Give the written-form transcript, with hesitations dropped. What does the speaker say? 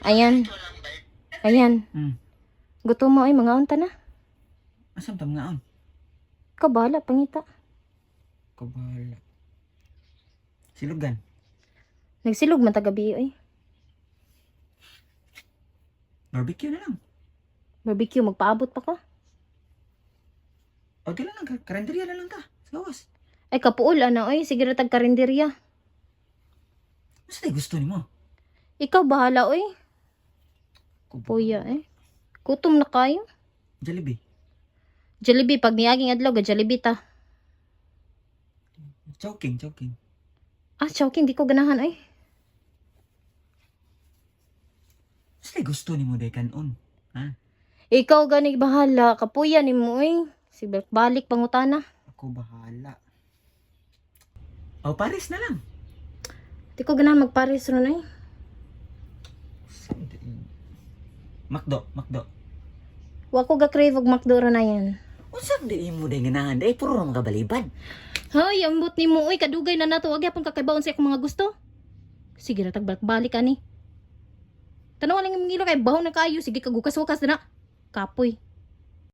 Ayan. Ayan. Gutom mo ay mga unta na. Asam tam nga on? Kabala, pangita. Kabala. Silugan. Nagsilog man tagabi ay. Barbecue na lang. Barbecue, magpaabot pa ko. O di lang, karinderya na lang ka. Gawas. Ay kapuol ana oy, sige ra tag karinderya. Basta tayo gusto ni mo. Ikaw bahala oy. Puya eh. Kutom na kayo. Jollibee. Jollibee pag niaging adlaw ga Jollibee ta. Chowking. Ah, choking di ko ganahan ay. Basta tayo gusto ni mo day kanon. Ha? Ikaw gani bahala, kapuya ni mo oy. Sige balik pangutana. Ako bahala. O Paris na lang. Di ko ganahan magpares ron ay. Makdo. Wa ko ga crave og McDo ron na yan. Unsa di mo day ganahan day puro ra mga balibad. Hay, ambot ni mo oy, kadugay na nato agi apon kakaibaon sa akong mga gusto. Sige ra tag balik ani. Tanaw lang imong ilo kay baho na kayo, sige kagukas-wakas na. Kapoy.